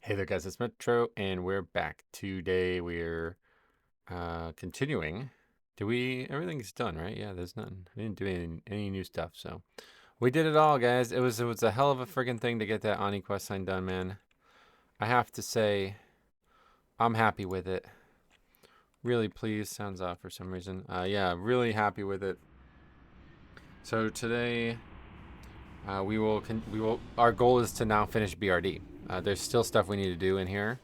Hey there, guys. It's Metro, and we're back. Today we're continuing. Everything's done, right? Yeah, there's nothing. We didn't do any new stuff, so we did it all, guys. It was a hell of a friggin' thing to get that Ani quest sign done, man. I have to say, I'm happy with it. Really pleased. Sounds off for some reason. Yeah, really happy with it. So today, we will. Our goal is to now finish BRD. There's still stuff we need to do in here.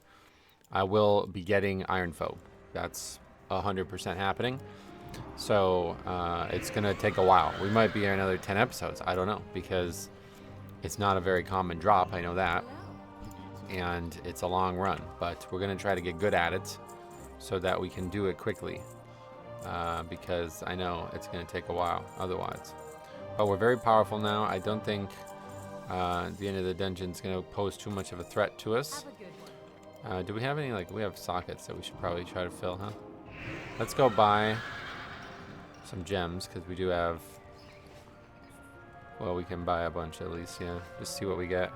I will be getting Iron Foe. That's 100% happening. So it's going to take a while. We might be here another 10 episodes. I don't know, because it's not a very common drop. I know that. And it's a long run. But we're going to try to get good at it so that we can do it quickly. Because I know it's going to take a while otherwise. But we're very powerful now. I don't think the end of the dungeon is going to pose too much of a threat to us. Do we have any, we have sockets that we should probably try to fill, huh? Let's go buy some gems, because we do have, well, we can buy a bunch at least, yeah. Just see what we get.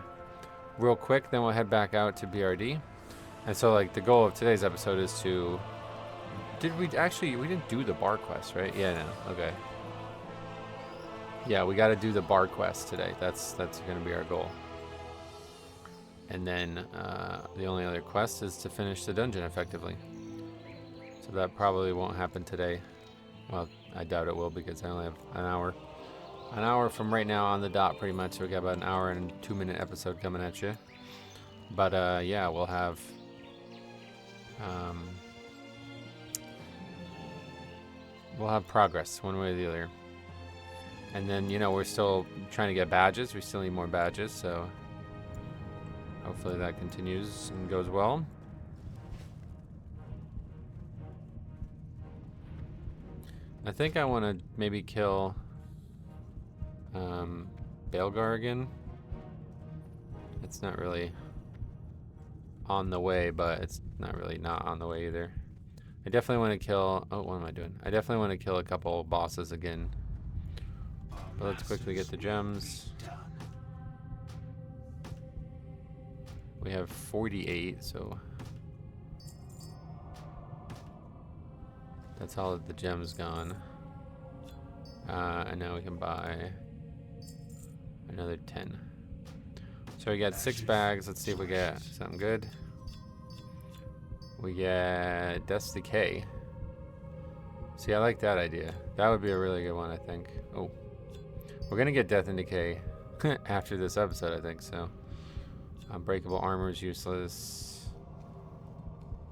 Real quick, then we'll head back out to BRD. And so, the goal of today's episode is to, we didn't do the bar quest, right? Yeah, no, okay. Yeah, we got to do the bar quest today. That's going to be our goal. And then the only other quest is to finish the dungeon effectively. So that probably won't happen today. Well, I doubt it will, because I only have an hour. An hour from right now on the dot, pretty much. So we got about an hour and 2-minute episode coming at you. But yeah, we'll have progress one way or the other. And then, we're still trying to get badges. We still need more badges, so hopefully that continues and goes well. I think I want to maybe kill Baelgar again. It's not really on the way, but it's not really not on the way either. I definitely want to kill... Oh, what am I doing? I definitely want to kill a couple bosses again. But let's quickly get the gems. We have 48, so... That's all of the gems gone. And now we can buy another 10. So we got 6 bags. Let's see if we get something good. We get Death's Decay. See, I like that idea. That would be a really good one, I think. Oh. We're going to get Death and Decay after this episode, I think, so. Unbreakable armor is useless.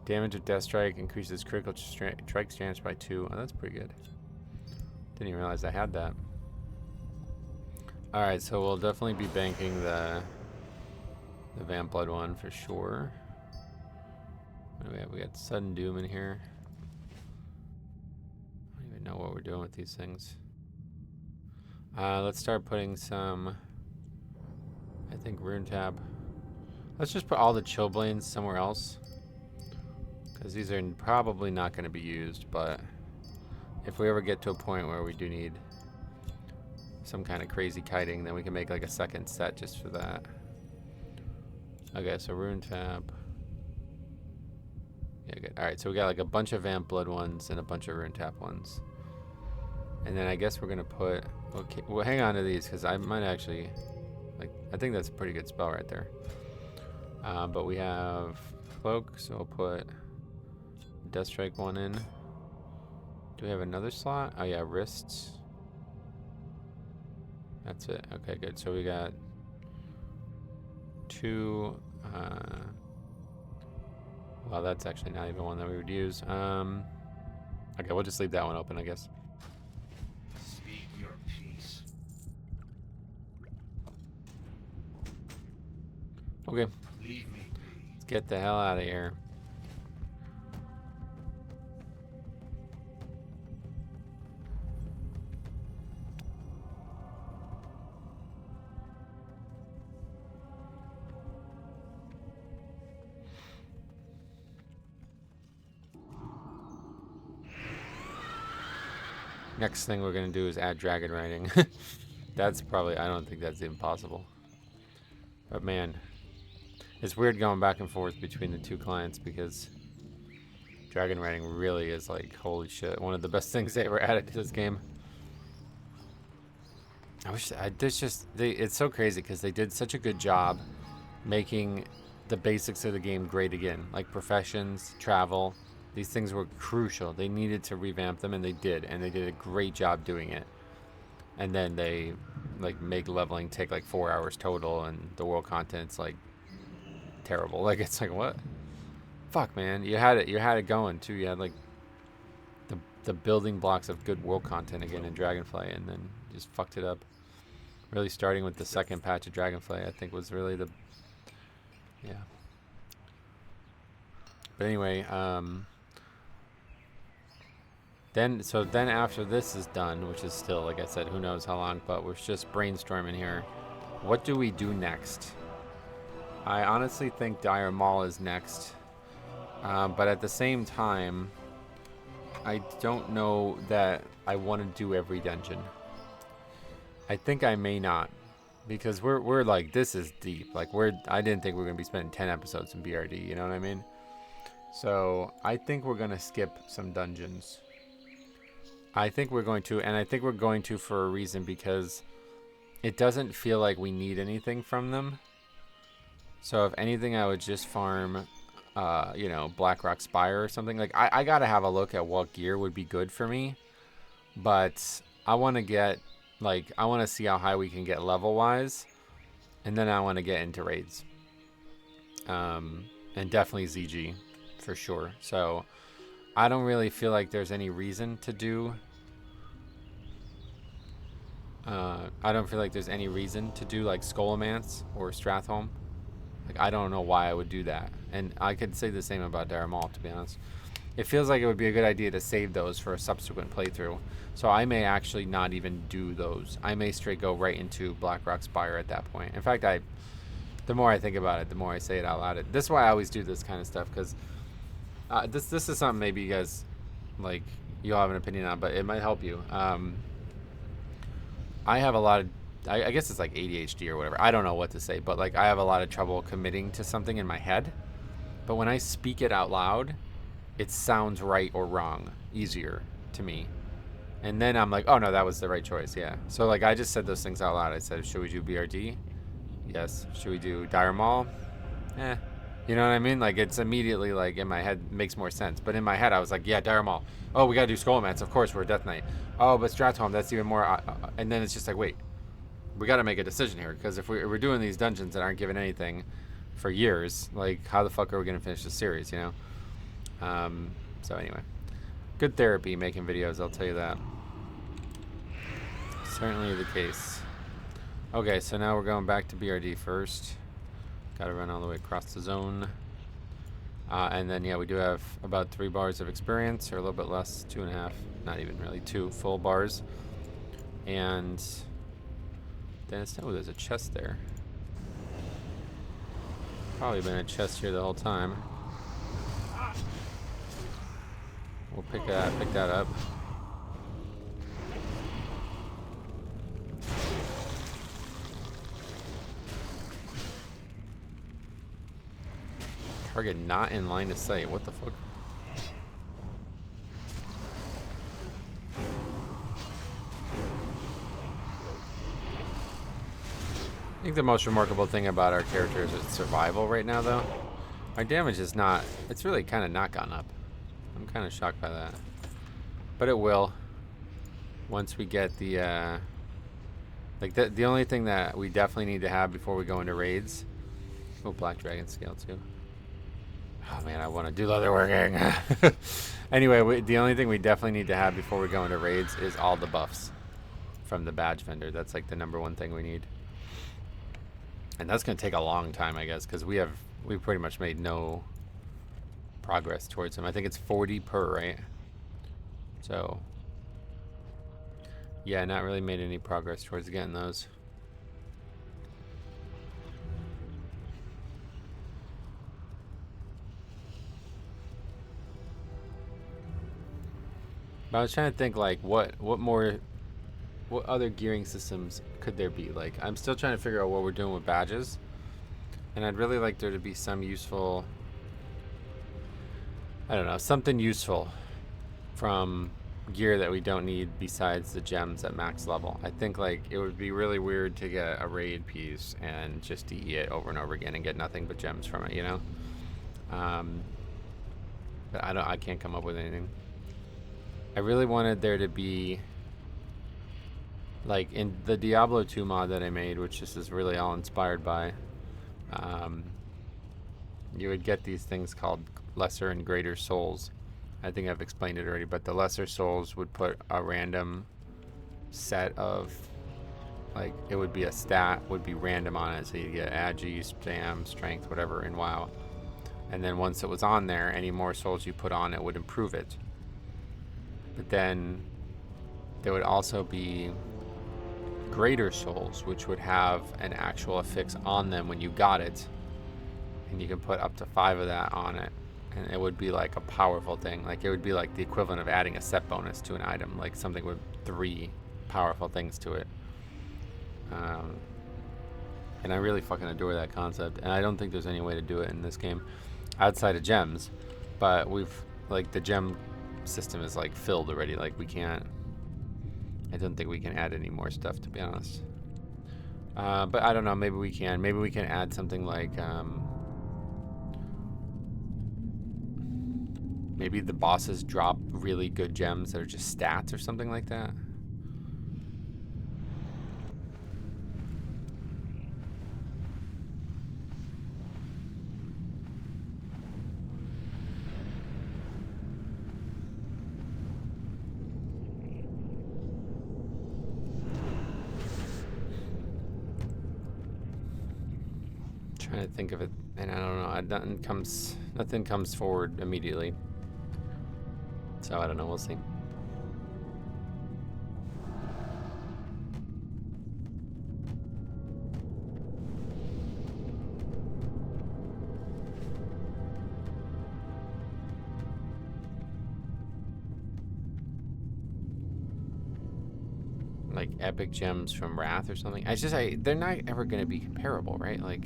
Damage of Death Strike increases critical strike chance by 2. Oh, that's pretty good. Didn't even realize I had that. Alright, so we'll definitely be banking the Vamp Blood one for sure. What do we have? We got Sudden Doom in here. I don't even know what we're doing with these things. Let's start putting some, I think, Rune Tab. Let's just put all the Chillblains somewhere else, because these are probably not going to be used, but if we ever get to a point where we do need some kind of crazy kiting, then we can make a second set just for that. Okay, so Rune Tab. Yeah, good. Alright, so we got a bunch of Vamp Blood ones and a bunch of Rune Tap ones. And then I guess we're going to put... Okay, well, hang on to these, because I might actually... I think that's a pretty good spell right there. But we have Cloak, so we'll put Death Strike one in. Do we have another slot? Oh yeah, Wrists. That's it. Okay, good. So we got 2... well, that's actually not even one that we would use. Okay, we'll just leave that one open, I guess. Speak your peace. Okay. Leave me be. Let's get the hell out of here. Next thing we're going to do is add dragon riding. That's probably, I don't think that's even possible. But man, It's weird going back and forth between the two clients because dragon riding really is like, holy shit, one of the best things they ever added to this game. I wish there's just it's so crazy because they did such a good job making the basics of the game great again, like professions, travel. These things were crucial. They needed to revamp them, and they did a great job doing it. And then they like make leveling take like 4 hours total, and the world content's like terrible. Like it's like what? Fuck, man. You had it going too. You had like the building blocks of good world content again in Dragonflight, and then just fucked it up. Really starting with the second patch of Dragonflight, I think was really the yeah. But anyway, then after this is done, which is still, like I said, who knows how long, but we're just brainstorming here. What do we do next? I honestly think Dire Maul is next, but at the same time, I don't know that I want to do every dungeon. I think I may not, because we're like, this is deep. Like I didn't think we were gonna be spending 10 episodes in BRD. You know what I mean? So I think we're gonna skip some dungeons. I think we're going to, and I think we're going to for a reason, because it doesn't feel like we need anything from them. So if anything, I would just farm, Blackrock Spire or something. Like I gotta have a look at what gear would be good for me, but I want to get, like, I want to see how high we can get level wise, and then I want to get into raids. And definitely ZG for sure. So I don't really feel like there's any reason to do. I don't feel like there's any reason to do like Scholomance or Stratholme. Like I don't know why I would do that, and I could say the same about Dire Maul, to be honest. It feels like it would be a good idea to save those for a subsequent playthrough. So I may actually not even do those. I may straight go right into Blackrock Spire at that point. In fact, the more I think about it, the more I say it out loud. This is why I always do this kind of stuff, because this is something maybe you guys, like, you'll have an opinion on, but it might help you. I have a lot of, I guess it's like ADHD or whatever. I don't know what to say, but like I have a lot of trouble committing to something in my head. But when I speak it out loud, it sounds right or wrong easier to me. And then I'm like, oh no, that was the right choice, yeah. So like I just said those things out loud. I said, should we do BRD? Yes. Should we do Dire Maul? You know what I mean? Like it's immediately like in my head makes more sense. But in my head I was like, yeah, Dire Maul. Oh, we gotta do Scholomance. Of course, we're Death Knight. Oh, but Stratholme, that's even more. And then it's just like, wait, we gotta make a decision here, because if we're doing these dungeons that aren't giving anything for years, like how the fuck are we gonna finish the series? You know. So anyway, good therapy making videos. I'll tell you that. Certainly the case. Okay, so now we're going back to BRD first. Got to run all the way across the zone. And then, yeah, we do have about 3 bars of experience, or a little bit less, 2.5, not even really, 2 full bars. And then it's, oh, there's a chest there. Probably been a chest here the whole time. We'll pick that up. Target not in line of sight. What the fuck? I think the most remarkable thing about our character is its survival right now, though. Our damage is not, it's really kind of not gone up. I'm kind of shocked by that. But it will. Once we get the, the only thing that we definitely need to have before we go into raids. Oh, Black Dragon Scale, too. Oh man, I want to do leatherworking. Anyway, the only thing we definitely need to have before we go into raids is all the buffs from the badge vendor. That's like the #1 thing we need. And that's going to take a long time, I guess, because we've pretty much made no progress towards him. I think it's 40 per, right? So, yeah, not really made any progress towards getting those. But I was trying to think, like, what other gearing systems could there be? Like, I'm still trying to figure out what we're doing with badges. And I'd really like there to be some useful, I don't know, something useful from gear that we don't need besides the gems at max level. I think like it would be really weird to get a raid piece and just DE it over and over again and get nothing but gems from it, you know? But I can't come up with anything. I really wanted there to be, like in the Diablo 2 mod that I made, which this is really all inspired by, you would get these things called lesser and greater souls. I think I've explained it already, but the lesser souls would put a random set of, like, it would be a stat, would be random on it. So you get agi, spam, strength, whatever in WoW. And then once it was on there, any more souls you put on it would improve it. But then there would also be greater souls, which would have an actual affix on them when you got it. And you can put up to 5 of that on it. And it would be like a powerful thing. Like it would be like the equivalent of adding a set bonus to an item, like something with 3 powerful things to it. And I really fucking adore that concept. And I don't think there's any way to do it in this game outside of gems. But we've, like, the gem system is like filled already. Like we can't, I don't think we can add any more stuff, to be honest. But I don't know, maybe we can. Maybe we can add something like, maybe the bosses drop really good gems that are just stats or something like that. Trying to think of it, and I don't know. Nothing comes forward immediately. So I don't know. We'll see. Like epic gems from Wrath or something. They're not ever going to be comparable, right? Like,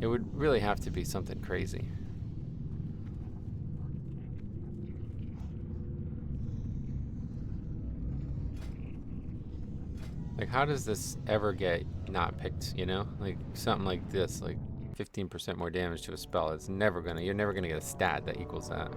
it would really have to be something crazy. Like, how does this ever get not picked, you know? Like, something like this, like 15% more damage to a spell. You're never gonna get a stat that equals that.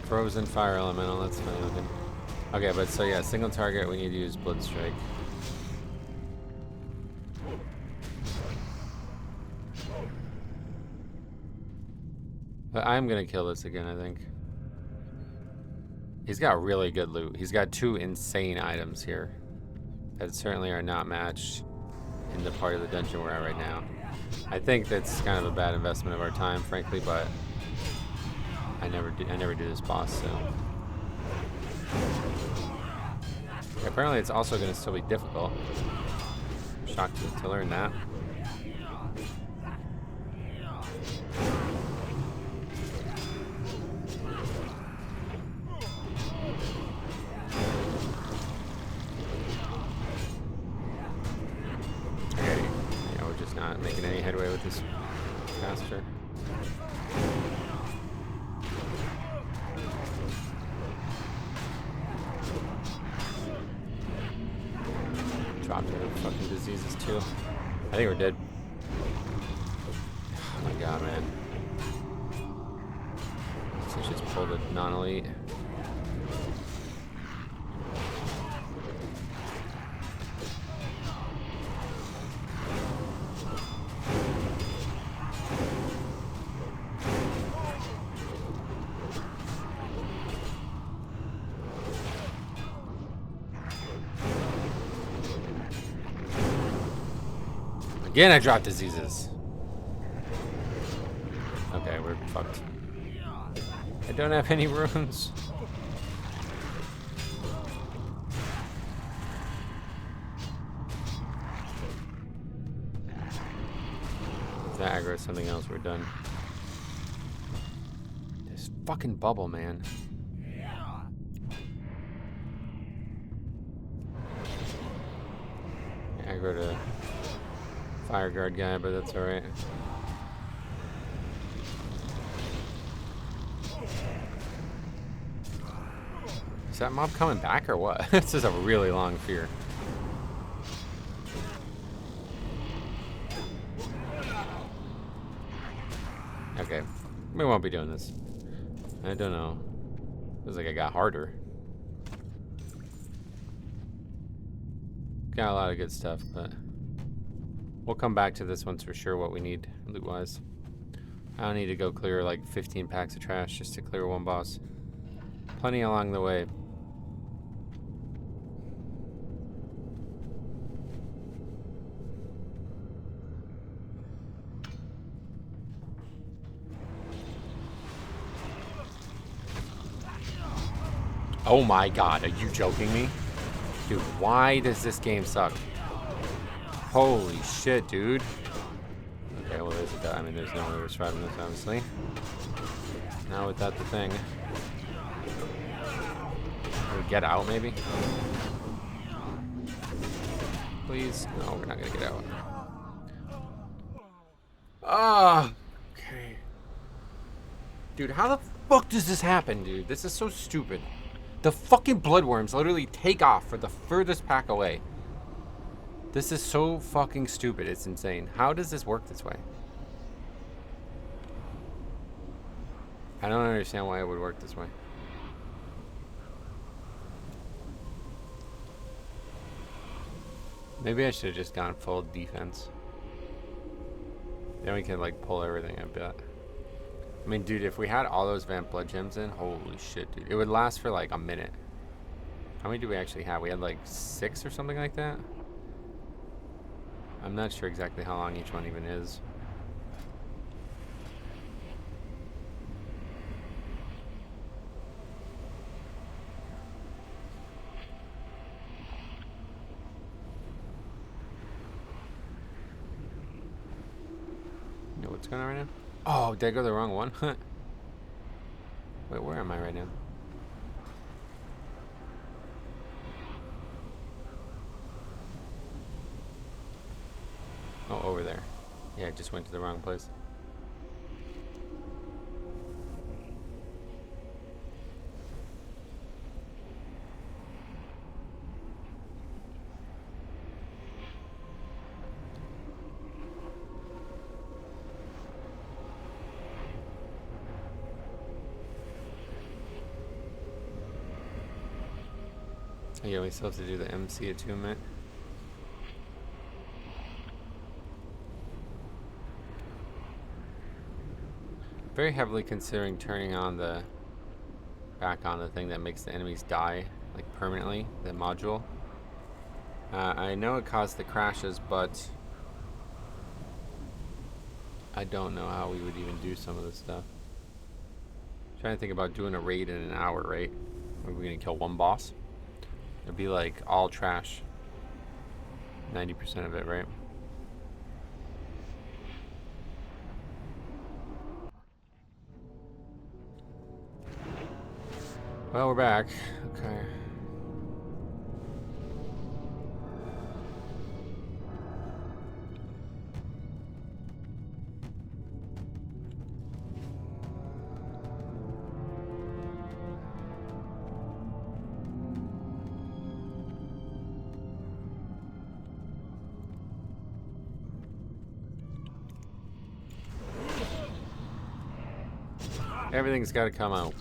Frozen fire elemental, that's funny looking. Okay, but so yeah, single target, we need to use Blood Strike. But I'm gonna kill this again, I think. He's got really good loot. He's got 2 insane items here that certainly are not matched in the part of the dungeon we're at right now. I think that's kind of a bad investment of our time, frankly, but I never do this boss, so. Apparently it's also going to still be difficult. Shocked to learn that. Okay, yeah, we're just not making any headway with this caster. Dropped into fucking diseases too. I think we're dead. Oh my god, man. So just pulled a non-elite. Again, I dropped diseases. Okay, we're fucked. I don't have any runes. If that aggro's something else, we're done. fucking bubble, man. Aggro to fire guard guy, but that's alright. Is that mob coming back or what? This is a really long fear. Okay, we won't be doing this. I don't know. Feels like I got harder. Got a lot of good stuff, but we'll come back to this once for sure what we need loot-wise. I don't need to go clear like 15 packs of trash just to clear one boss. Plenty along the way. Oh my god, are you joking me? Dude, why does this game suck? Holy shit, dude. Okay, well there's a... I mean, there's no other strat in this, obviously. Now without the thing. Can we get out, maybe? Please? No, we're not gonna get out. Ah! Okay. Dude, how the fuck does this happen, dude? This is so stupid. The fucking bloodworms literally take off for the furthest pack away. This is so fucking stupid. It's insane. How does this work this way? I don't understand why it would work this way. Maybe I should have just gone full defense. Then we can like pull everything, I bet. I mean, dude, if we had all those Vamp Blood Gems in, holy shit, dude. It would last for like a minute. How many do we actually have? We had like 6 or something like that? I'm not sure exactly how long each one even is. You know what's going on right now? Oh, did I go the wrong one? Wait, where am I right now? Oh, over there. Yeah, I just went to the wrong place. Oh, yeah, we still have to do the MC attunement. Very heavily considering turning on the back on the thing that makes the enemies die like permanently, the module. I know it caused the crashes, but I don't know how we would even do some of this stuff. I'm trying to think about doing a raid in an hour, right? Are we gonna kill one boss? It'd be like all trash. 90% of it, right? Well, we're back. Okay. Everything's got to come out.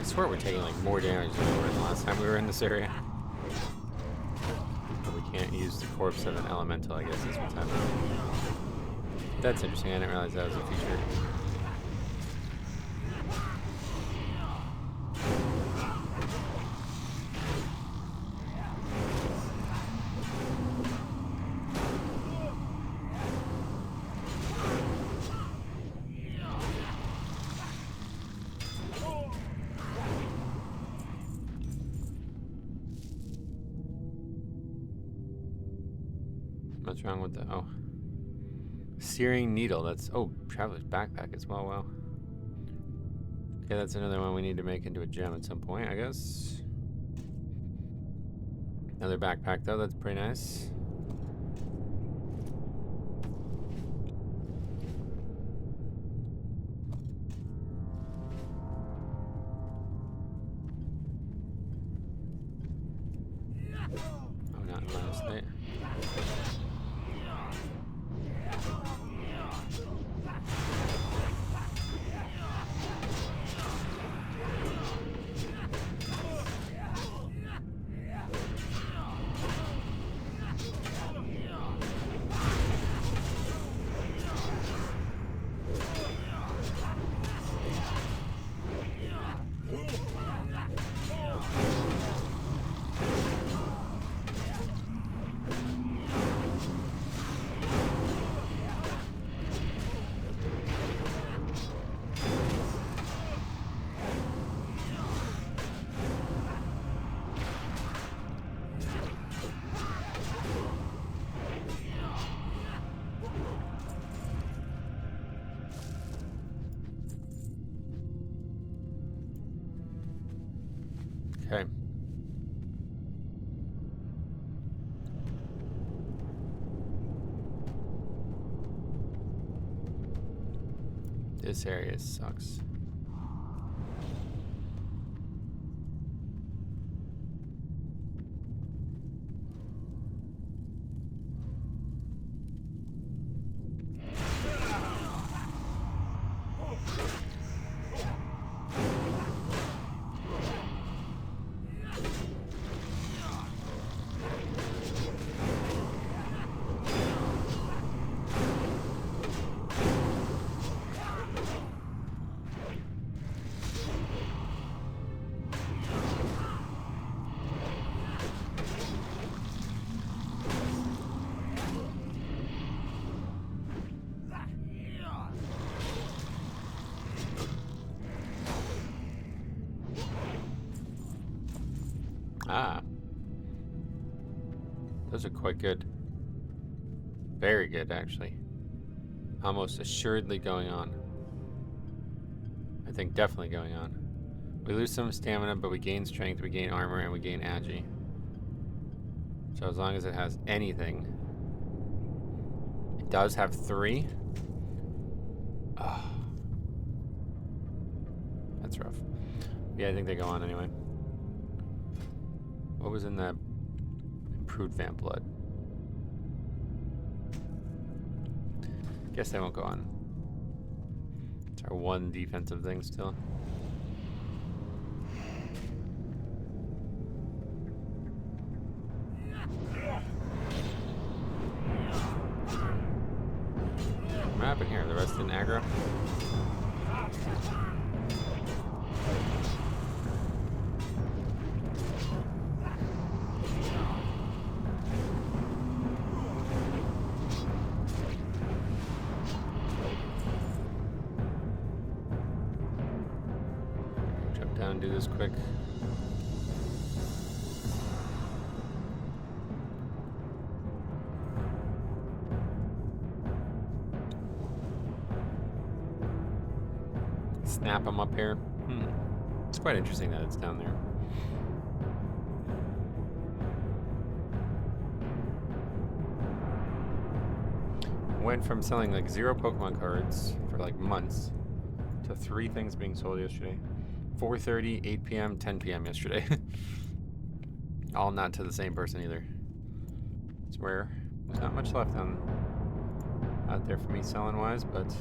swear we're taking like more damage than we were the last time we were in this area. But we can't use the corpse of an elemental, I guess is what's happening. That's interesting, I didn't realize that was a feature. What's wrong with the... Oh. Searing needle. That's... Oh, traveler's backpack as well. Wow. Okay, that's another one we need to make into a gem at some point, I guess. Another backpack, though. That's pretty nice. Oh, not in line of sight. Okay. This area sucks. Ah. Those are quite good. Very good, actually. Almost assuredly going on. I think definitely going on. We lose some stamina, but we gain strength, we gain armor, and we gain agi. So as long as it has anything. It does have 3. Oh. That's rough. Yeah, I think they go on anyway. What was in that improved vamp blood? Guess they won't go on. It's our one defensive thing still. What happened here? The rest didn't aggro? Do this quick. Snap them up here. It's quite interesting that it's down there. Went from selling like 0 Pokemon cards for like months to 3 things being sold yesterday. 4:30, 8 p.m., 10 p.m. yesterday. All not to the same person either. It's rare. There's not much left out there for me selling wise, but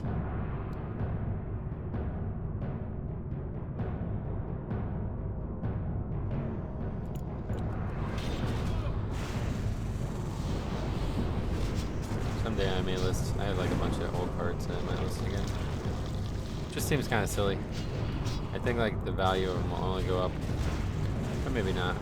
someday I may list. I have like a bunch of old cards that I might list again. Just seems kind of silly. I think like the value of them will only go up, but maybe not.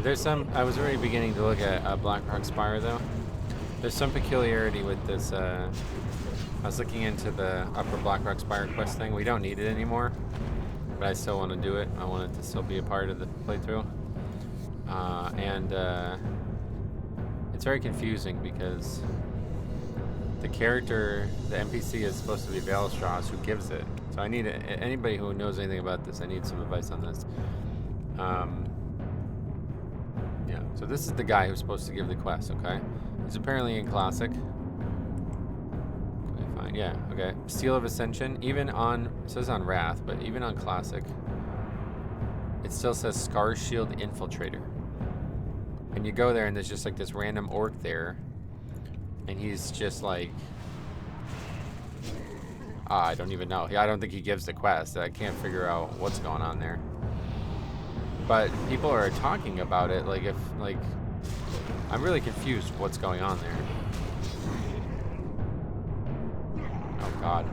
There's some, I was already beginning to look at Blackrock Spire though. There's some peculiarity with this, I was looking into the upper Blackrock Spire quest thing. We don't need it anymore, but I still want to do it. I want it to still be a part of the playthrough. It's very confusing because the character, the NPC is supposed to be Veilstraws who gives it. So I need, anybody who knows anything about this, I need some advice on this. Yeah, so this is the guy who's supposed to give the quest, okay? He's apparently in Classic. Okay, fine, yeah, okay. Seal of Ascension, even on, it says on Wrath, but even on Classic, it still says Scar Shield Infiltrator. And you go there and there's just like this random orc there, and he's just like, I don't even know. I don't think he gives the quest. I can't figure out what's going on there. But people are talking about it, like if, like, I'm really confused what's going on there. Oh God.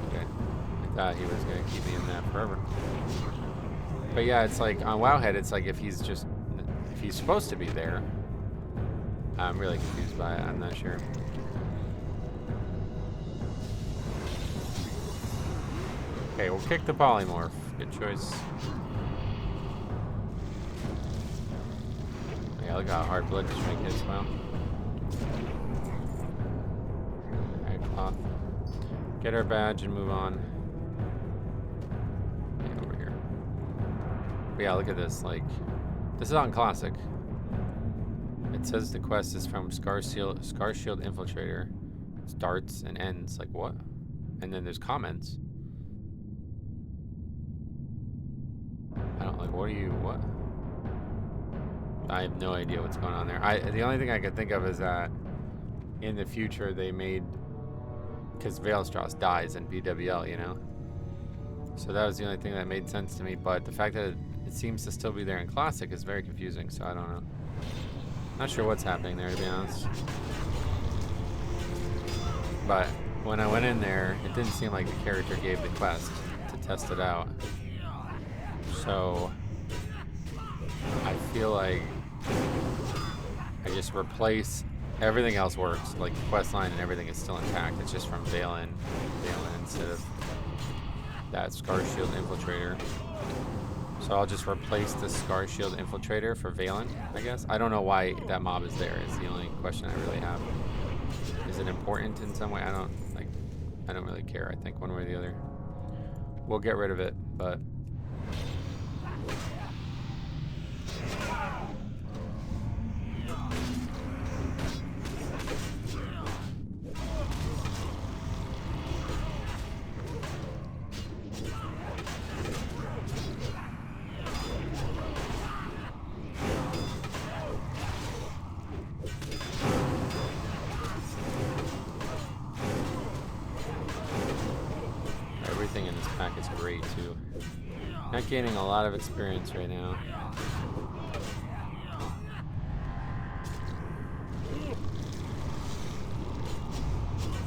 Okay. I thought he was gonna keep me in that forever. But yeah, it's like, on Wowhead, it's like if he's supposed to be there. I'm really confused by it, I'm not sure. Okay, we'll kick the polymorph. Good choice. Yeah, look how hard blood strike is. Wow. Alright, cloth. Get our badge and move on. Yeah, over here. But yeah, look at this. Like, this is on Classic. It says the quest is from Scar Shield Infiltrator. Starts and ends. Like, what? And then there's comments. I don't like, what? I have no idea what's going on there. The only thing I could think of is that in the future they made, because Veilstraws dies in BWL, you know? So that was the only thing that made sense to me, but the fact that it seems to still be there in Classic is very confusing, so I don't know. Not sure what's happening there, to be honest. But when I went in there, it didn't seem like the character gave the quest to test it out. So I feel like I just replace everything else works, like the quest line and everything is still intact. It's just from Valen instead of that Scar Shield Infiltrator. So I'll just replace the Scar Shield Infiltrator for Valen, I guess. I don't know why that mob is there. Is the only question I really have. Is it important in some way? I don't really care. I think one way or the other. We'll get rid of it, but. Everything in this pack is great too. Not gaining a lot of experience right now.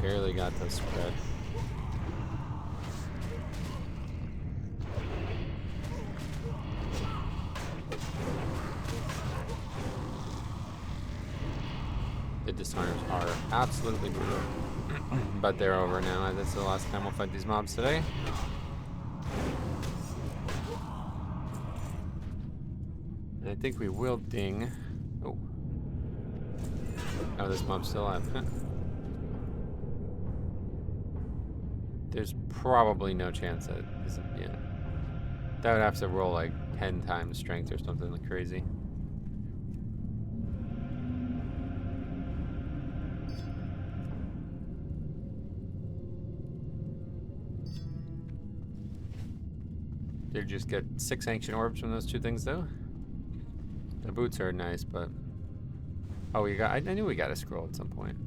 Barely got the spread. The disarms are absolutely brutal. But they're over now. That's the last time we'll fight these mobs today. And I think we will ding. Oh. Oh, this mob's still alive. Huh. There's probably no chance that isn't. Yeah. That would have to roll like 10 times strength or something like crazy. Did you just get 6 ancient orbs from those 2 things though? The boots are nice, but oh, we got. I knew we got a scroll at some point.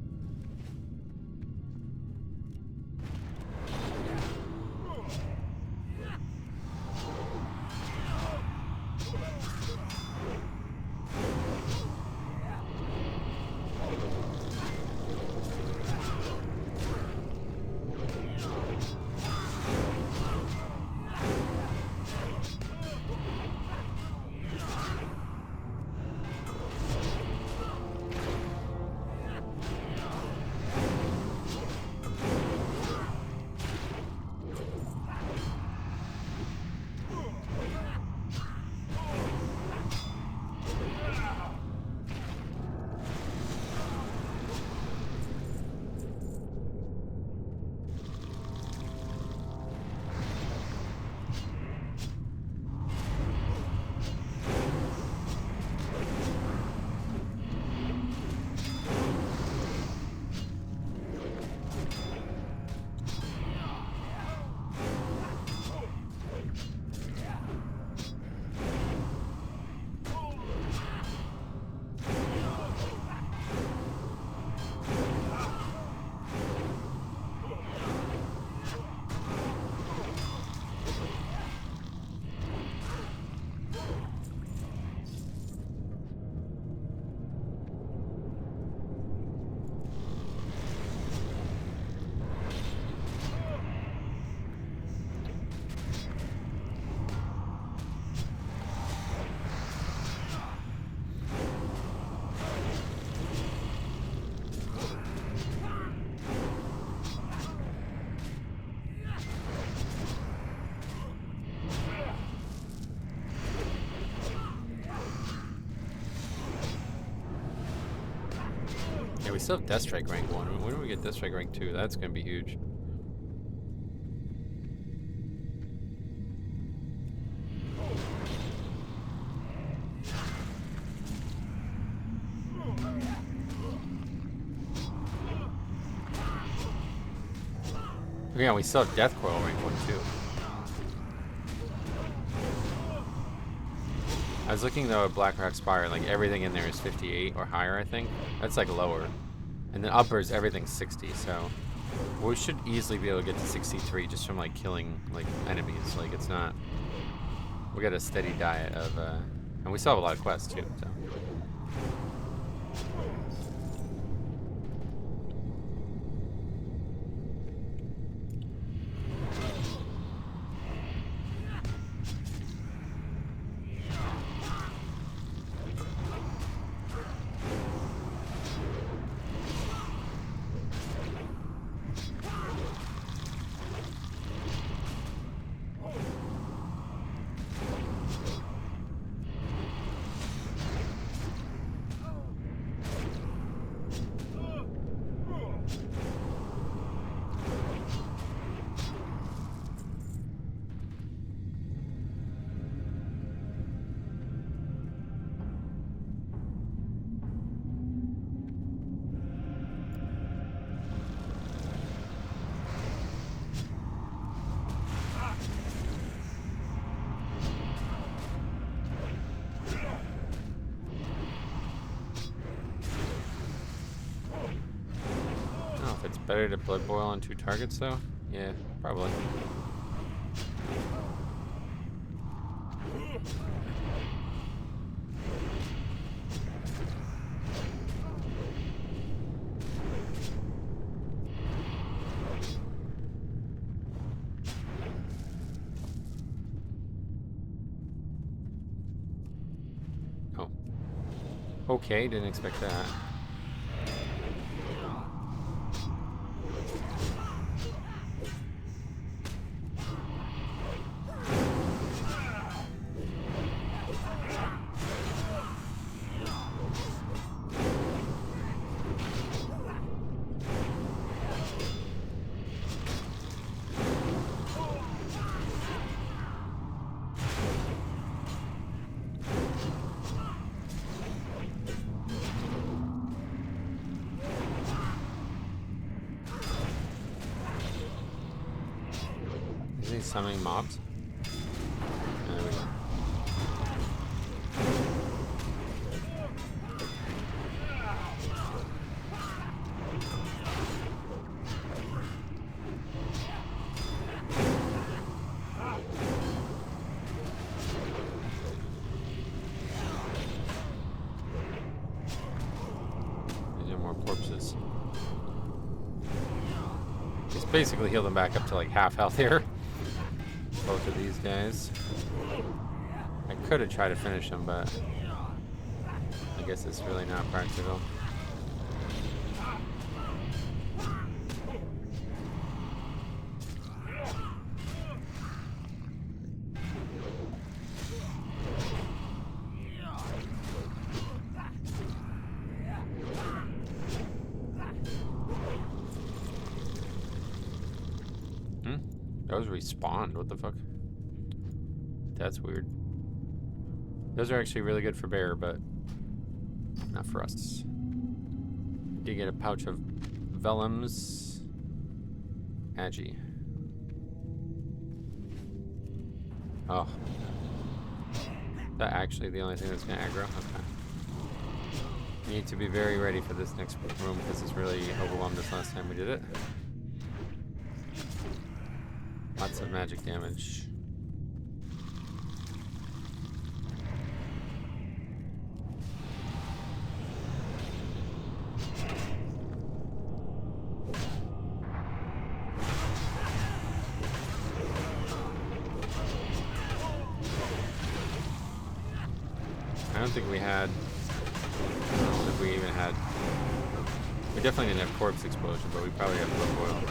Yeah, we still have Death Strike rank 1. When do we get Death Strike rank 2? That's gonna be huge. Yeah, we still have Death Coil rank 1 too. I was looking though at Blackrock Spire, like everything in there is 58 or higher, I think. That's like lower. And then uppers, everything's 60, so we should easily be able to get to 63 just from like killing like enemies. Like it's not, we got a steady diet of, and we still have a lot of quests too, so. It's better to blood boil on 2 targets though? Yeah, probably. Oh. Okay, didn't expect that. summoning mobs. And there we go. These are more corpses. He's basically healed them back up to like half health here. Both of these guys. I could have tried to finish him, but I guess it's really not practical. Those respawned. What the fuck? That's weird. Those are actually really good for bear, but not for us. Did get a pouch of vellums. Agi. Oh. Is that actually the only thing that's gonna aggro? Okay. Need to be very ready for this next room because it's really overwhelmed us last time we did it. Lots of magic damage. I don't think we had. I don't know if we even had. We definitely didn't have corpse explosion, but we probably have blood boil.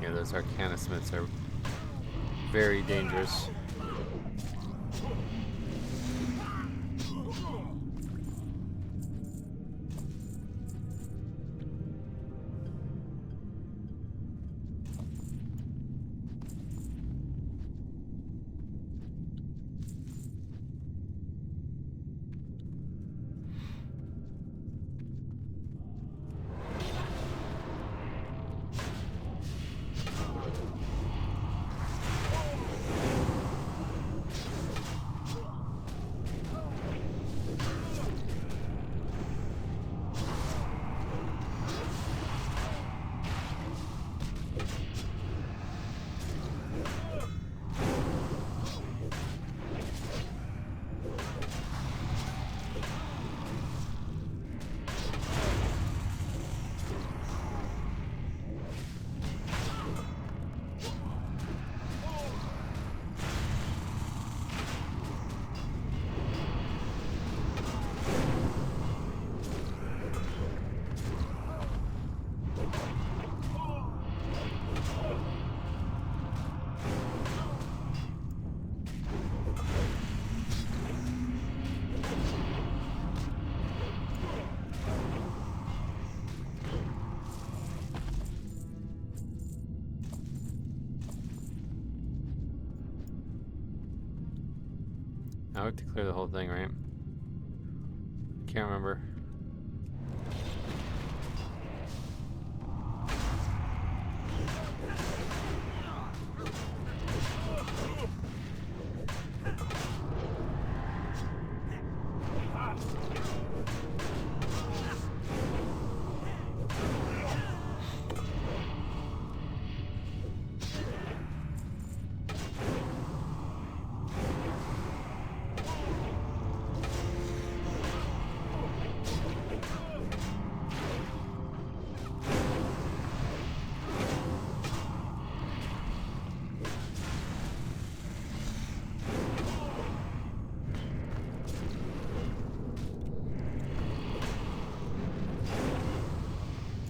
Yeah, those Arcana Smiths are very dangerous. I have to clear the whole thing, right? Can't remember.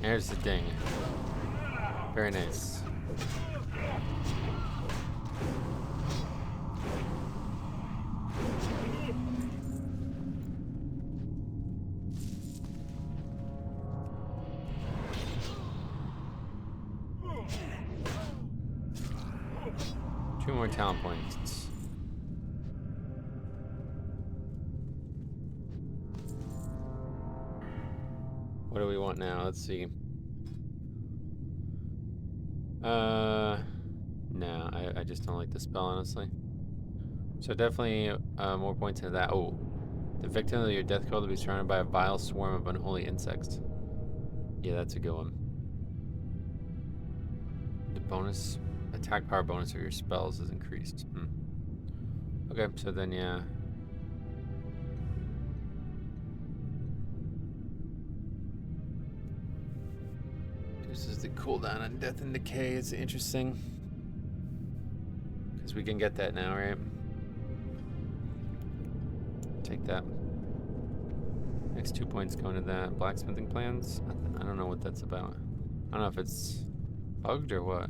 There's the ding. Very nice. 2 more talent points. What do we want now? Let's see. No, I just don't like the spell, honestly. So definitely more points into that. Oh, the victim of your death cult will be surrounded by a vile swarm of unholy insects. Yeah, that's a good one. The bonus attack power bonus of your spells is increased. Okay, so then yeah. This is the cooldown on death and decay. It's interesting. Because we can get that now, right? Take that. Next 2 points going to that. Blacksmithing plans? I don't know what that's about. I don't know if it's bugged or what.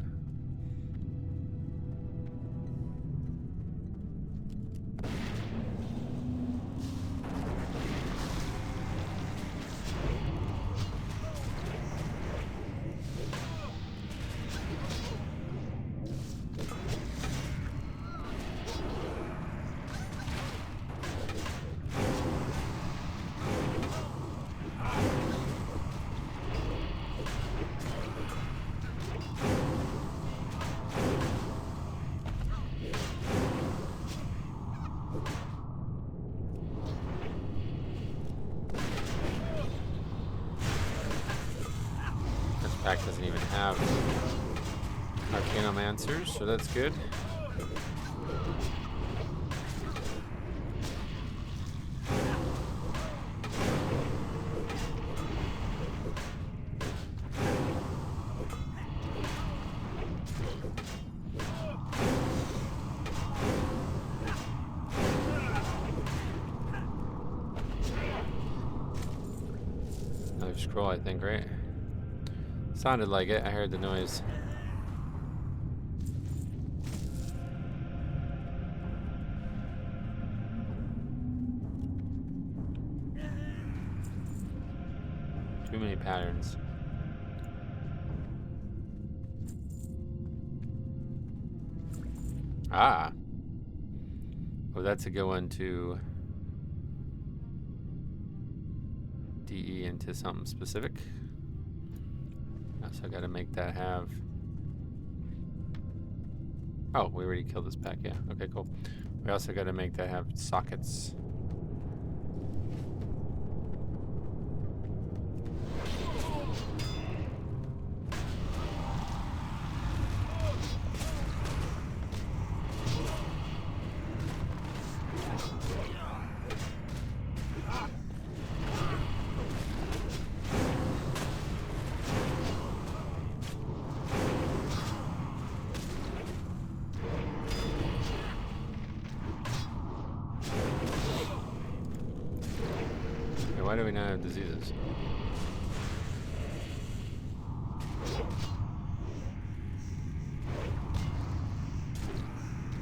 Pack doesn't even have Arcanomancers, so that's good. Another scroll, I think, right? Sounded like it. I heard the noise. Too many patterns. Ah. Oh, that's a good one to DE into something specific. So I gotta make that have... Oh, we already killed this pack, yeah. Okay, cool. We also gotta make that have sockets. Why do we not have diseases?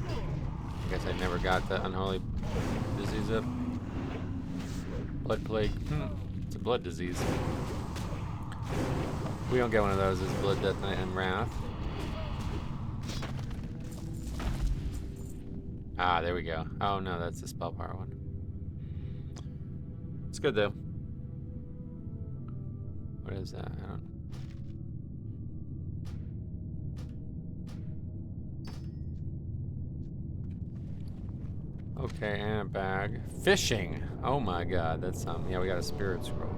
I guess I never got the unholy disease up. Blood plague. It's a blood disease. We don't get one of those as Blood, Death, Night, and Wrath. Ah, there we go. Oh no, that's the spell power one. It's good though. What is that? I don't. Okay, and a bag. Fishing. Oh my god, that's something. Yeah, we got a spirit scroll.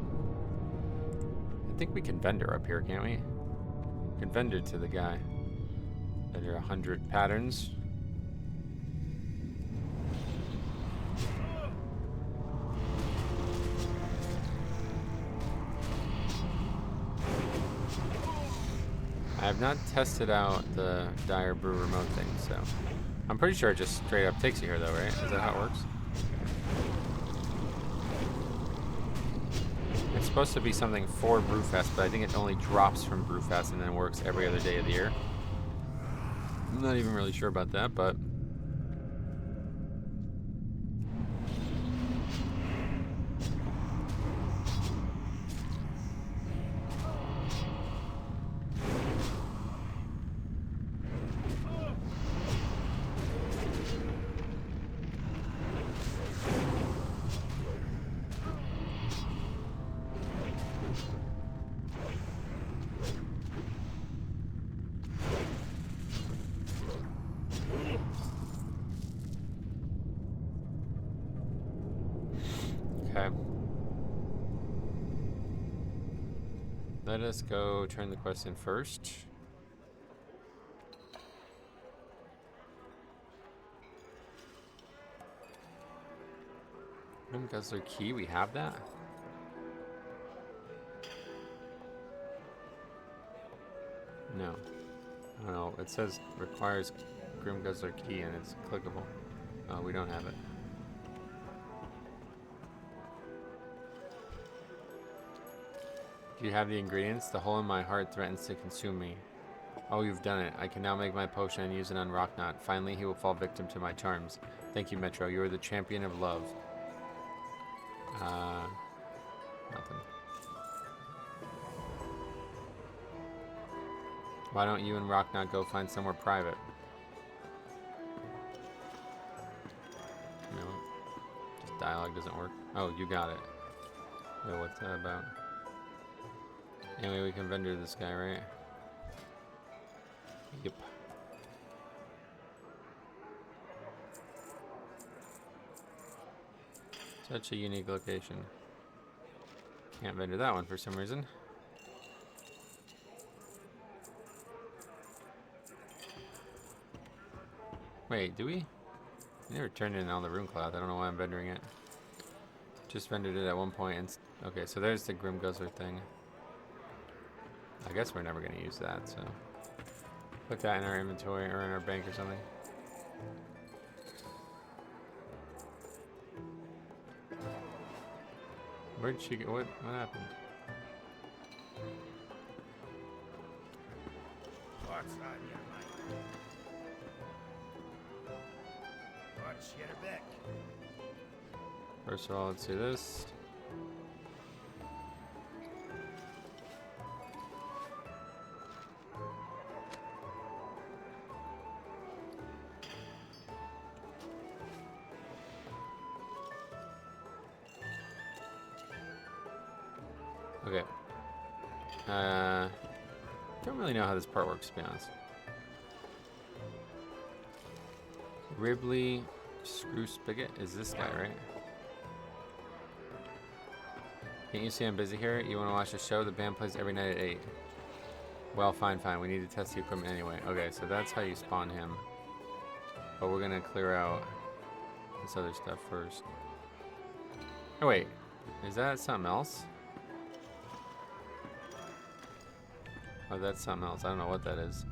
I think we can vendor up here, can't we? We can vendor to the guy. Vendor 100 patterns. I have not tested out the Dire Brew remote thing, so I'm pretty sure it just straight up takes you here, though, right? Is that how it works? It's supposed to be something for Brewfest, but I think it only drops from Brewfest and then works every other day of the year. I'm not even really sure about that, but Let us go turn the quest in first. Grim Guzzler key, we have that? No. I don't know. It says requires Grim Guzzler key and it's clickable. Oh, we don't have it. Do you have the ingredients? The hole in my heart threatens to consume me. Oh, you've done it. I can now make my potion and use it on Rocknot. Finally, he will fall victim to my charms. Thank you, Metro. You are the champion of love. Nothing. Why don't you and Rocknot go find somewhere private? No. Just dialogue doesn't work. Oh, you got it. Wait, what's that about? Anyway, we can vendor this guy, right? Yep. Such a unique location. Can't vendor that one for some reason. Wait, do we? I never turned in all the rune cloth. I don't know why I'm vendoring it. Just vendored it at one point. And okay, so there's the Grim Guzzler thing. I guess we're never going to use that, so put that in our inventory or in our bank or something. Where'd she go? What happened? What's on your mind? What's your back? First of all, let's do this. Okay. Don't really know how this part works, to be honest. Ribley Screw Spigot is this guy, right? Can't you see I'm busy here? You want to watch the show? The band plays every night at 8. Well, fine. We need to test the equipment anyway. Okay, so that's how you spawn him. But we're going to clear out this other stuff first. Oh, wait. Is that something else? Oh, that's something else. I don't know what that is.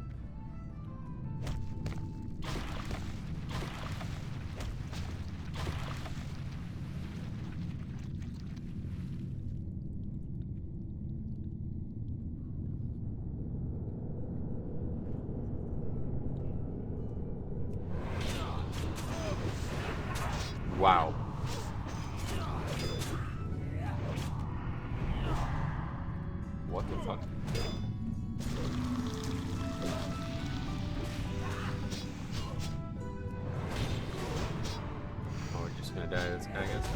Wow. What the fuck? Oh, we're just gonna die to this guy, I guess.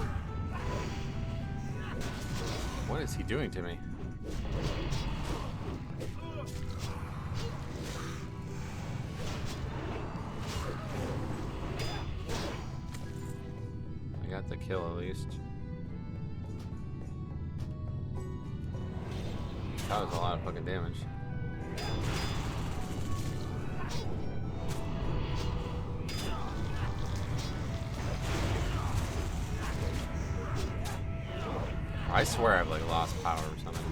What is he doing to me? I got the kill at least. That was a lot of fucking damage. I swear I've like lost power or something.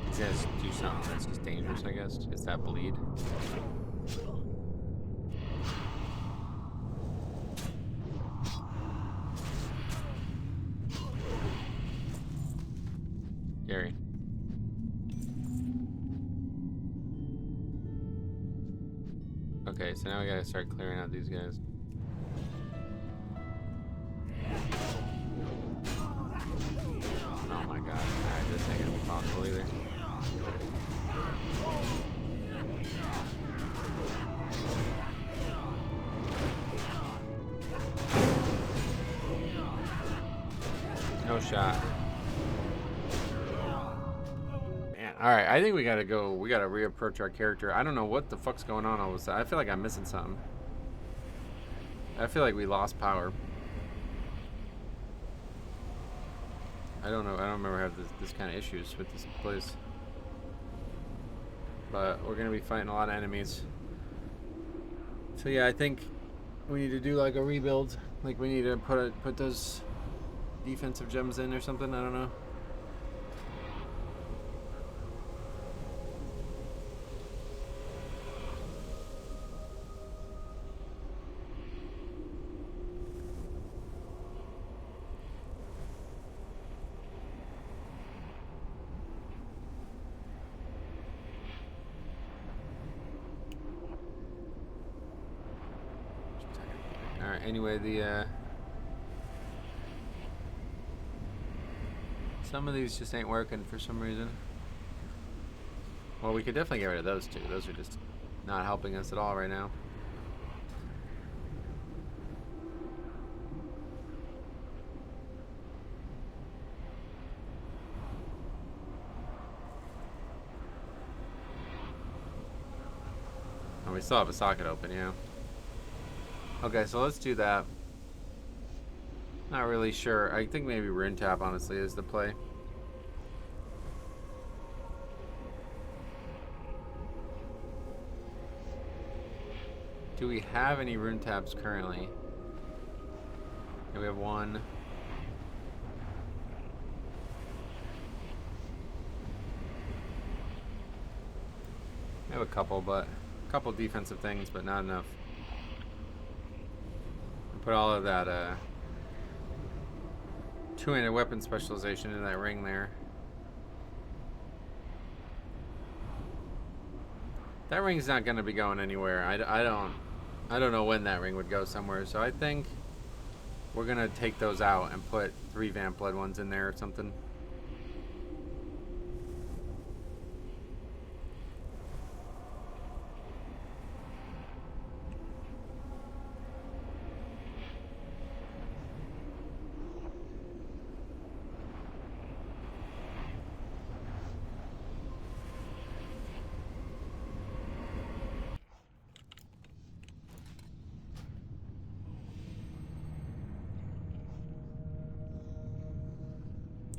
He's gonna do something that's just dangerous, I guess. Is that bleed? Gary. Okay, so now we gotta start clearing out these guys. Oh my god. Alright, this ain't gonna be possible either. No shot. Alright, I think we gotta go. We gotta reapproach our character. I don't know what the fuck's going on all of a sudden. I feel like I'm missing something. I feel like we lost power. I don't know. I don't remember having this kind of issues with this place. But we're gonna be fighting a lot of enemies. So yeah, I think we need to do like a rebuild. Like we need to put those defensive gems in or something. I don't know. Alright, anyway, some of these just ain't working for some reason. Well, we could definitely get rid of those two. Those are just not helping us at all right now. Oh, we still have a socket open, yeah. Okay, so let's do that. Not really sure. I think maybe Rune Tap, honestly, is the play. Do we have any Rune Taps currently? Yeah, we have one. We have a couple, but a couple defensive things, but not enough. Put all of that two-handed weapon specialization in that ring there. That ring's not going to be going anywhere. I don't know when that ring would go somewhere. So I think we're going to take those out and put 3 Vamp Blood ones in there or something.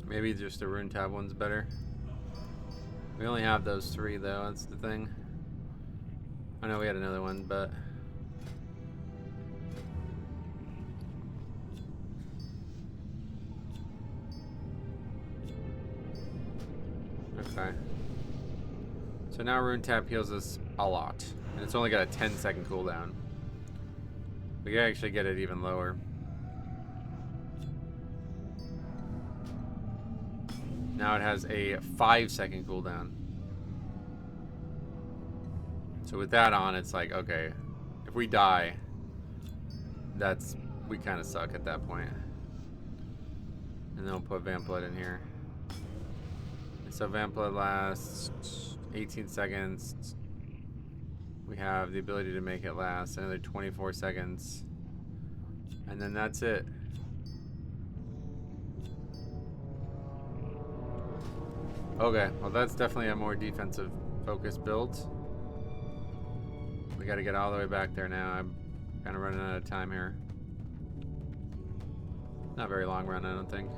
Maybe just the Rune Tab one's better. We only have those 3 though, that's the thing. I know we had another one, but... Okay. So now Rune Tap heals us a lot. And it's only got a 10-second cooldown. We can actually get it even lower. Now it has a 5-second cooldown. So with that on, it's like, okay, if we die, we kind of suck at that point. And then we'll put Vamp Blood in here. And so Vamp Blood lasts 18 seconds. We have the ability to make it last another 24 seconds. And then that's it. Okay, well that's definitely a more defensive focused build. We gotta get all the way back there now. I'm kind of running out of time here. Not very long run, I don't think.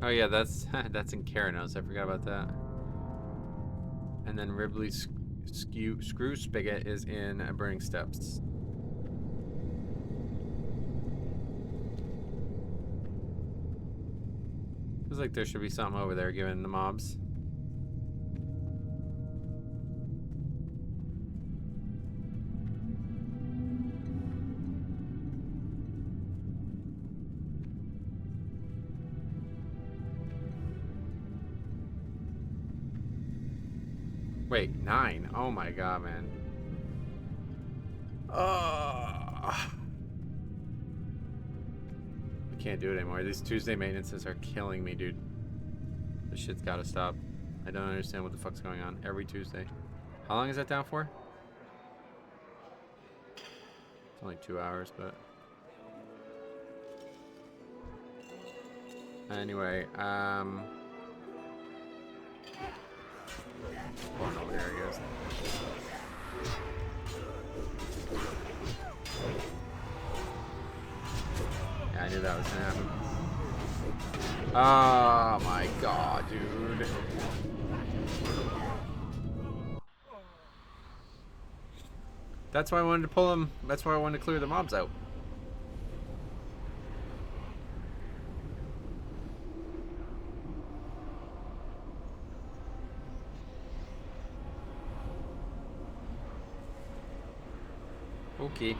Oh yeah, that's that's in Keranos. I forgot about that. And then Ribley's Screw Spigot is in Burning Steps. Feels like there should be something over there given the mobs. Wait, 9. Oh my god, man. I can't do it anymore. These Tuesday maintenances are killing me, dude. This shit's gotta stop. I don't understand what the fuck's going on every Tuesday. How long is that down for? It's only 2 hours, but... Anyway, going over here, I guess. Yeah, I knew that was gonna happen. Oh my god, dude. That's why I wanted to pull them. That's why I wanted to clear the mobs out. Okay.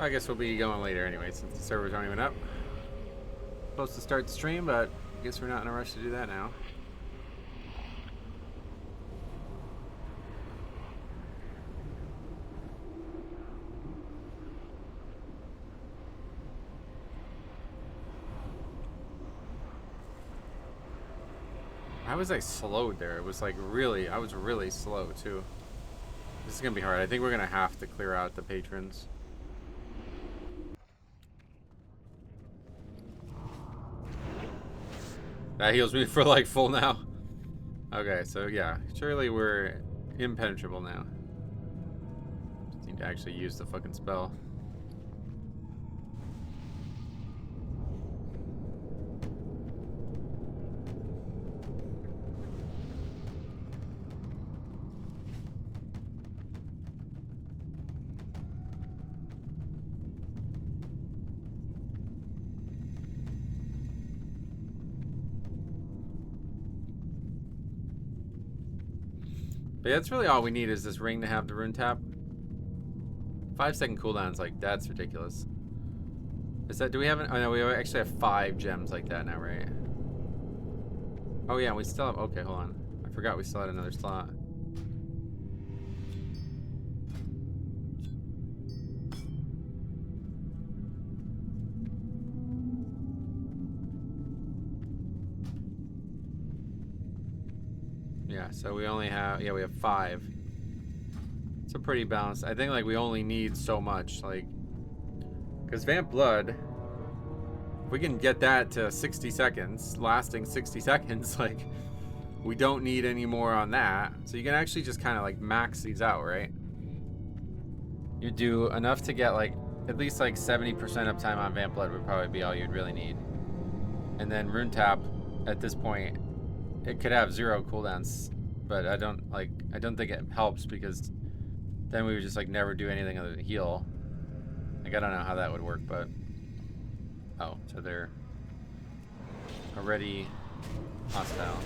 I guess we'll be going later anyway, since the servers aren't even up. Supposed to start the stream, but I guess we're not in a rush to do that now. I was like slowed there. It was like really, I was really slow too. This is gonna be hard. I think we're gonna have to clear out the patrons. That heals me for like full now. Okay, so yeah, surely we're impenetrable now. Just need to actually use the fucking spell. But yeah, that's really all we need is this ring to have the rune tap. 5-second cooldowns, like, that's ridiculous. Is that, do we have an, oh no, we actually have 5 gems like that now, right? Oh yeah, we still have, okay, hold on. I forgot we still had another slot. Yeah, so we only have, yeah, we have 5. It's a pretty balanced. I think like we only need so much, like, because Vamp Blood, if we can get that to 60 seconds, lasting 60 seconds, like, we don't need any more on that. So you can actually just kind of like max these out, right? You do enough to get like at least like 70% uptime on Vamp Blood would probably be all you'd really need. And then Rune Tap at this point, it could have 0 cooldowns, but I don't think it helps because then we would just like never do anything other than heal. Like, I don't know how that would work, but oh, so they're already hostile.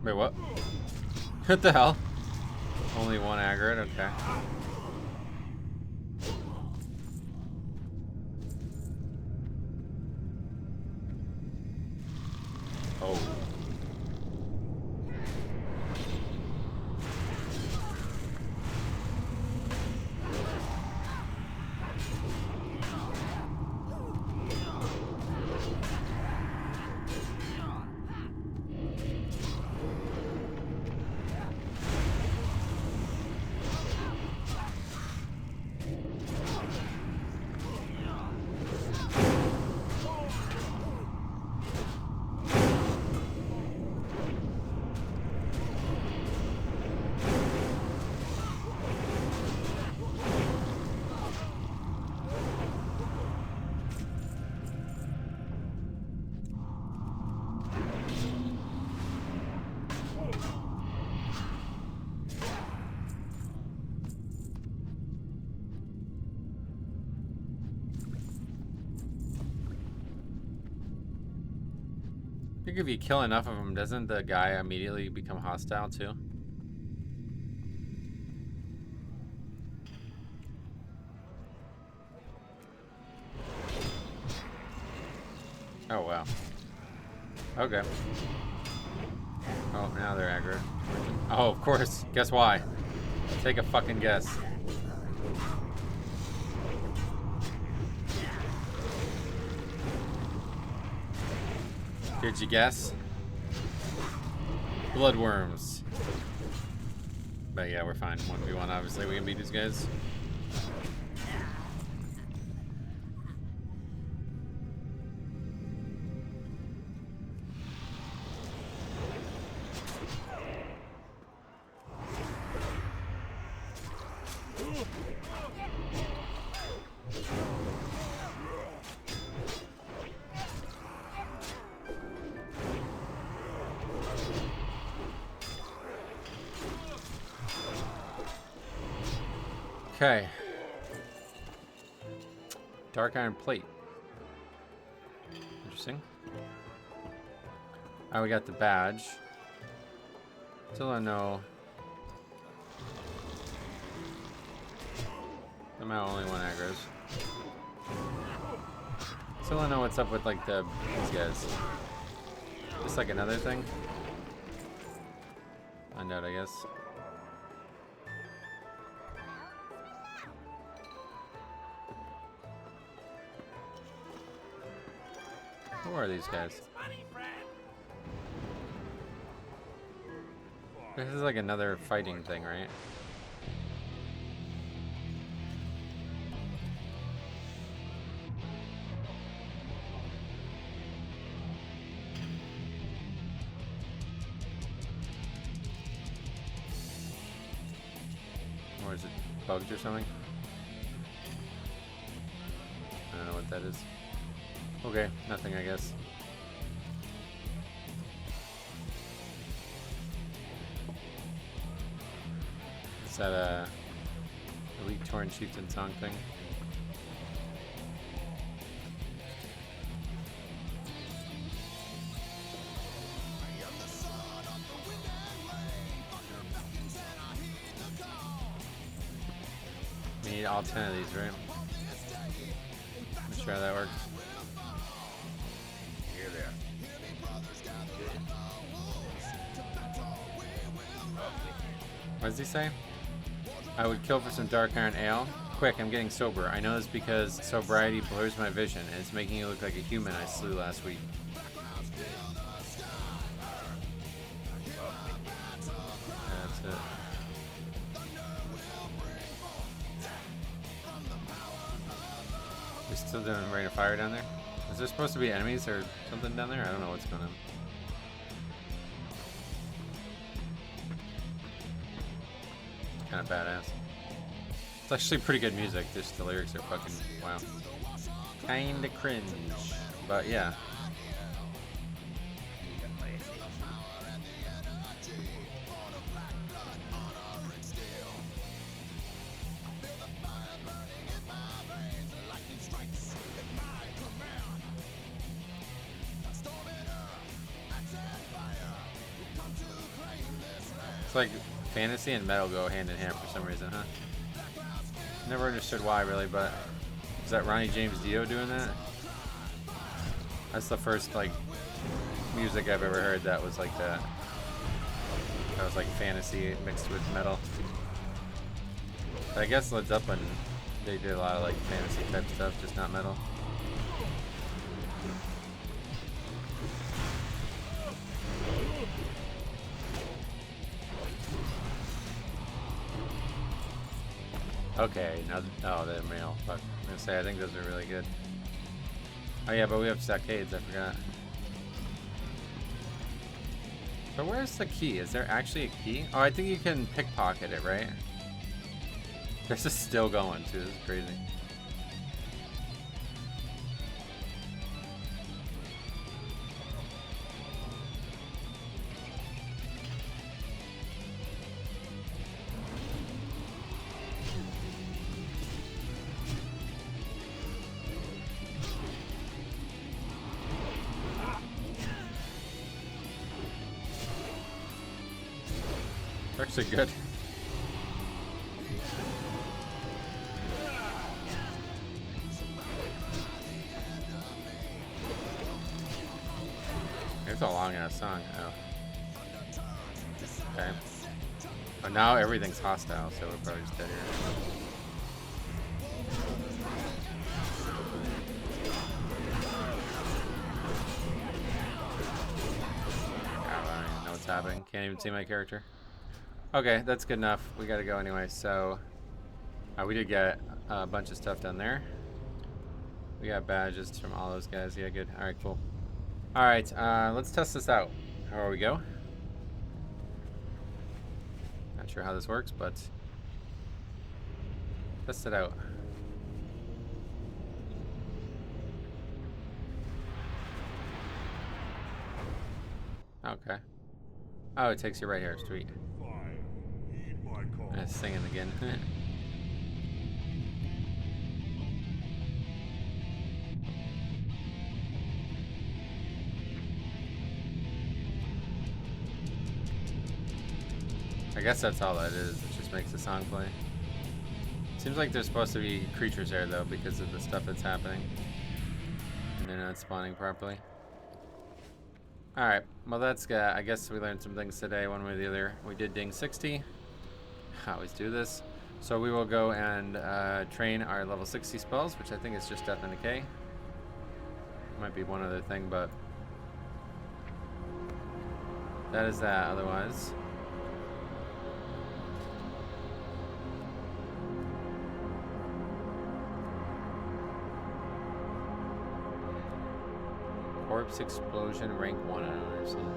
Wait, what? What the hell? Only one aggro, okay. Oh. I think if you kill enough of them, doesn't the guy immediately become hostile too? Oh, wow. Okay. Oh, now they're aggro. Oh, of course. Guess why? Take a fucking guess. Did you guess? Bloodworms. But yeah, we're fine. 1v1, obviously. We can beat these guys. Okay. Dark iron plate. Interesting. Oh, we got the badge. Still don't know. Somehow only one aggro's. Still don't know what's up with like these guys. Just like another thing. Find out, I guess. Who are these guys? This is like another fighting thing, right? Or is it bugs or something? I don't know what that is. Okay, nothing, I guess. Is that a Elite Torn Chieftain song thing? We need all 10 of these, right? Let's try how that works. Here there. What does he say? I would kill for some dark iron ale. Quick, I'm getting sober. I know this because sobriety blurs my vision, and it's making you look like a human I slew last week. That's it. We still doing rain of fire down there? Is there supposed to be enemies or something down there? I don't know what's going on. Kind of badass. It's actually pretty good music, just the lyrics are fucking wow. Kinda cringe. But yeah. It's like fantasy and metal go hand in hand for some reason, huh? Never understood why, really, but is that Ronnie James Dio doing that? That's the first like music I've ever heard that was like that. That was like fantasy mixed with metal. But I guess Led Zeppelin, they did a lot of like fantasy type stuff, just not metal. Okay, now, oh, they're male. Fuck. I'm gonna say, I think those are really good. Oh yeah, but we have saccades, I forgot. But where's the key? Is there actually a key? Oh, I think you can pickpocket it, right? This is still going, too. This is crazy. Actually good. It's a long ass song. Oh. Okay. But now everything's hostile, so we're probably just dead here. God, I don't even know what's happening. Can't even see my character. Okay, that's good enough. We gotta go anyway, so... we did get a bunch of stuff done there. We got badges from all those guys. Yeah, good. Alright, cool. Alright, let's test this out. Here we go. Not sure how this works, but... test it out. Okay. Oh, it takes you right here. Sweet. Singing again. I guess that's all that is. It just makes the song play. Seems like there's supposed to be creatures there, though, because of the stuff that's happening. And they're not spawning properly. Alright, well that's I guess we learned some things today, one way or the other. We did ding 60. I always do this. So we will go and train our level 60 spells, which I think is just Death and Decay. Might be one other thing, but that is that otherwise. Corpse Explosion, rank 1, I don't understand.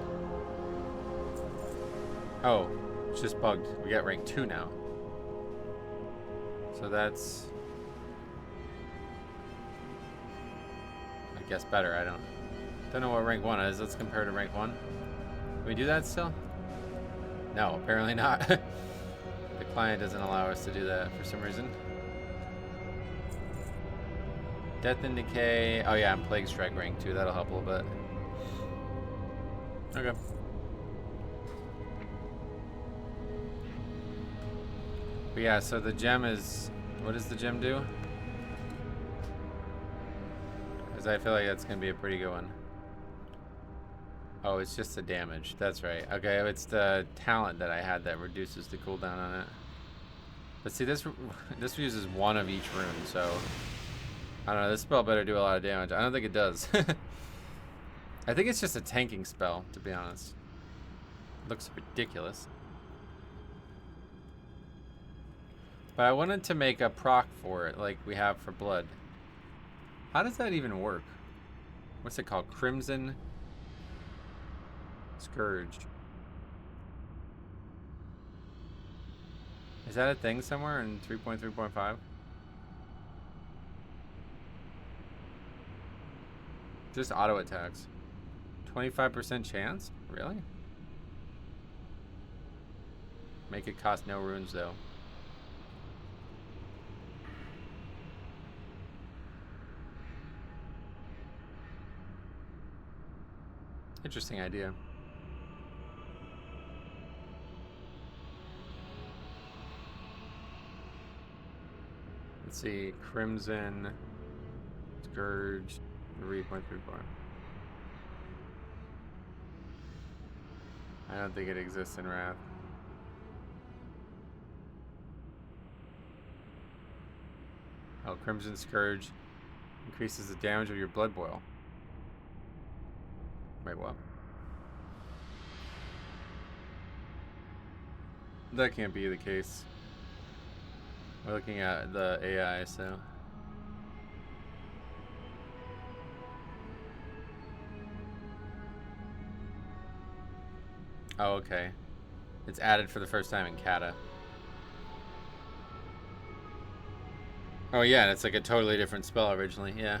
Oh, it's just bugged. We got rank 2 now. So that's... I guess better, I don't know what rank 1 is. Let's compare to rank 1. Can we do that still? No, apparently not. The client doesn't allow us to do that for some reason. Death and Decay. Oh yeah, I'm Plague Strike rank 2. That'll help a little bit. Okay. But yeah, so the gem is... what does the gem do? Because I feel like that's going to be a pretty good one. Oh, it's just the damage. That's right. Okay, it's the talent that I had that reduces the cooldown on it. But see, this uses one of each rune, so... I don't know, this spell better do a lot of damage. I don't think it does. I think it's just a tanking spell, to be honest. It looks ridiculous. But I wanted to make a proc for it, like we have for blood. How does that even work? What's it called? Crimson Scourge. Is that a thing somewhere in 3.3.5? Just auto attacks. 25% chance? Really? Make it cost no runes though. Interesting idea. Let's see. Crimson. Scourge. 3.34. I don't think it exists in Wrath. Oh, Crimson Scourge increases the damage of your blood boil. Wait, what? That can't be the case. We're looking at the AI, so. Oh, okay. It's added for the first time in Kata. Oh, yeah, and it's like a totally different spell originally, yeah.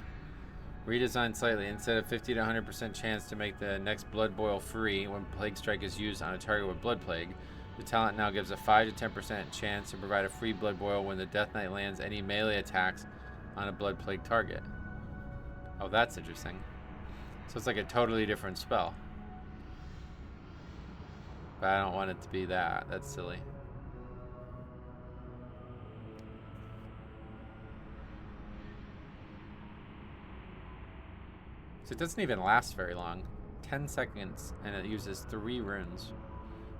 Redesigned slightly. Instead of 50 to 100% chance to make the next Blood Boil free when Plague Strike is used on a target with Blood Plague, the talent now gives a 5 to 10% chance to provide a free Blood Boil when the Death Knight lands any melee attacks on a Blood Plague target. Oh, that's interesting. So it's like a totally different spell. But I don't want it to be that. That's silly. So it doesn't even last very long. 10 seconds, and it uses 3 runes.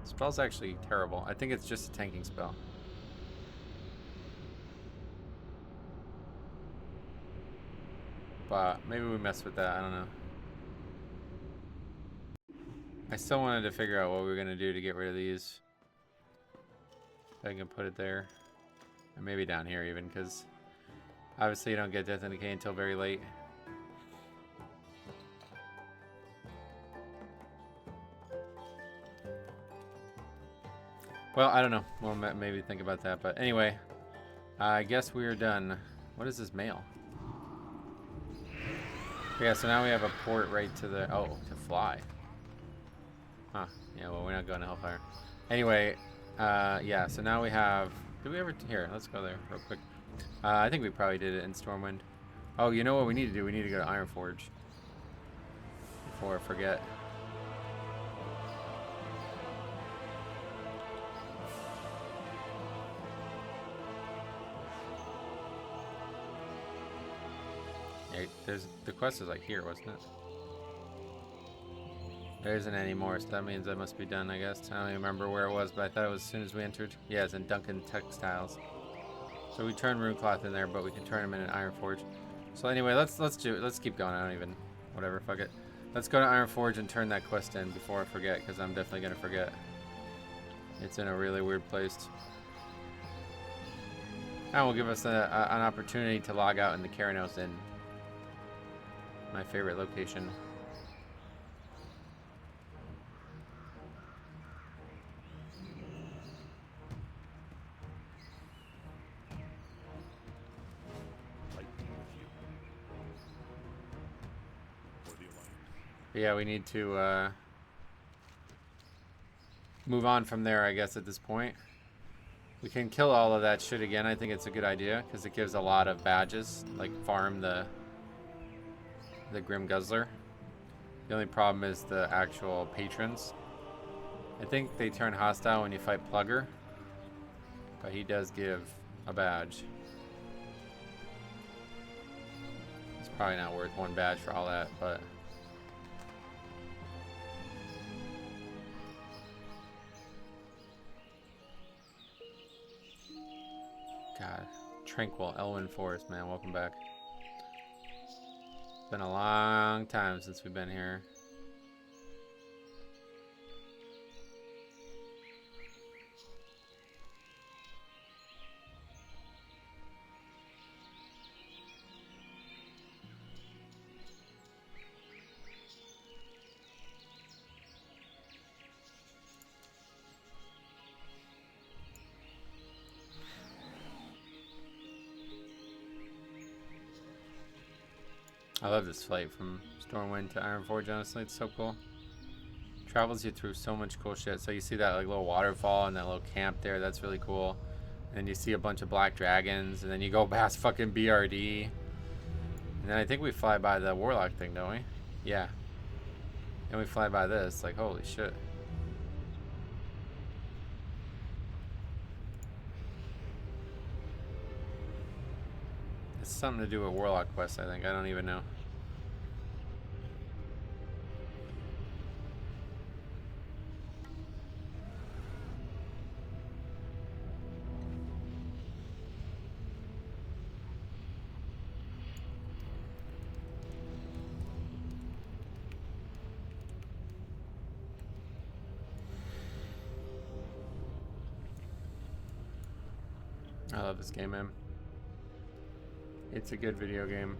The spell's actually terrible. I think it's just a tanking spell. But maybe we messed with that. I don't know. I still wanted to figure out what we were going to do to get rid of these. If I can put it there. Or maybe down here even, because obviously you don't get Death and Decay until very late. Well, I don't know. We'll maybe think about that. But anyway, I guess we are done. What is this mail? Yeah, so now we have a port right to the... Oh, to fly. Huh. Yeah, well, we're not going to Hellfire. Anyway, yeah, so now we have... Did we ever... Here, let's go there real quick. I think we probably did it in Stormwind. Oh, you know what we need to do? We need to go to Ironforge. Before I forget. Yeah, the quest is like here, wasn't it? There isn't any more, so that means that must be done, I guess. I don't even remember where it was, but I thought it was as soon as we entered. Yeah, it's in Duncan Textiles. So we turn Runecloth in there, but we can turn them in an Ironforge. So anyway, let's keep going. I don't even, whatever, fuck it. Let's go to Ironforge and turn that quest in before I forget, because I'm definitely gonna forget. It's in a really weird place. That will give us an opportunity to log out in the Keranos Inn. My favorite location. But yeah, we need to move on from there, I guess, at this point. We can kill all of that shit again. I think it's a good idea, because it gives a lot of badges. Like, farm the Grim Guzzler. The only problem is the actual patrons. I think they turn hostile when you fight Plugger, but he does give a badge. It's probably not worth 1 badge for all that, but... God, Tranquil, Elwyn Forest, man, welcome back. It's been a long time since we've been here. I love this flight from Stormwind to Ironforge, honestly, it's so cool. Travels you through so much cool shit. So you see that like little waterfall and that little camp there, that's really cool. And then you see a bunch of black dragons, and then you go past fucking BRD. And then I think we fly by the Warlock thing, don't we? Yeah. And we fly by this, like holy shit. It's something to do with Warlock Quest, I think. I don't even know. I love this game, man. It's a good video game.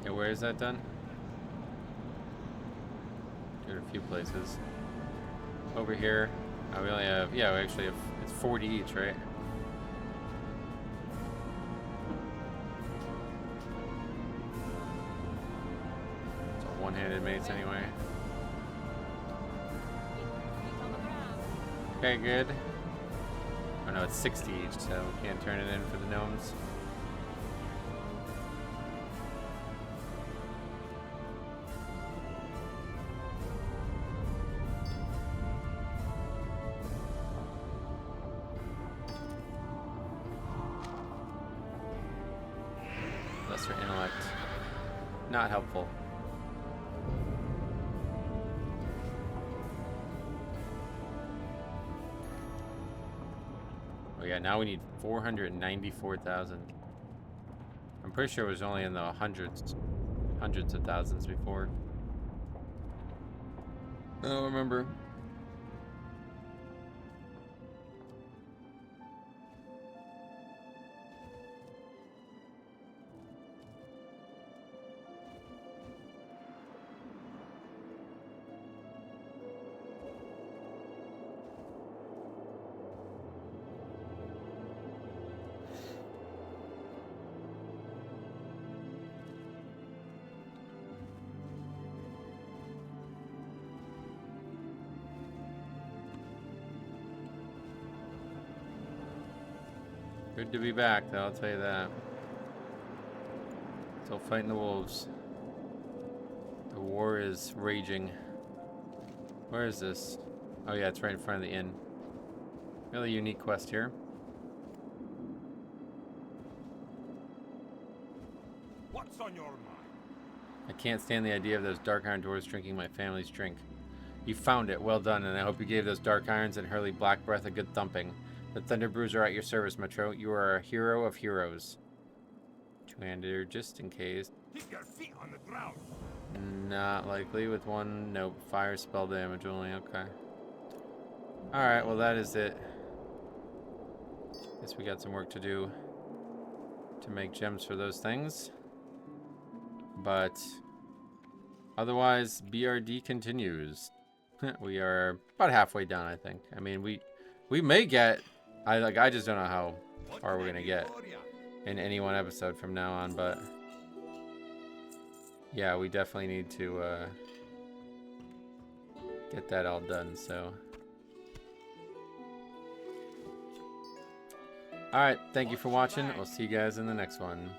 Yeah, where is that done? Do it a few places. Over here. We only have, yeah, we actually have, it's 40 each, right? It's all one-handed mates anyway. Okay, good. Oh no, it's 60 each, so we can't turn it in for the gnomes. Lesser intellect. Not helpful. Oh yeah, now we need 494,000. I'm pretty sure it was only in the hundreds of thousands before. I don't remember. Good to be back, though, I'll tell you that. Still fighting the wolves. The war is raging. Where is this? Oh yeah, it's right in front of the inn. Really unique quest here. What's on your mind? I can't stand the idea of those dark iron dwarves drinking my family's drink. You found it, well done, and I hope you gave those dark irons and Hurley Black Breath a good thumping. The Thunder Brews are at your service, Metro. You are a hero of heroes. Two-hander, just in case. Keep your feet on the ground. Not likely with one. Nope. Fire spell damage only. Okay. Alright, well that is it. Guess we got some work to do to make gems for those things. But otherwise, BRD continues. We are about halfway done, I think. I mean, we may get... I just don't know how far we're gonna get in any one episode from now on, but yeah, we definitely need to get that all done. So, all right, thank you for watching. We'll see you guys in the next one.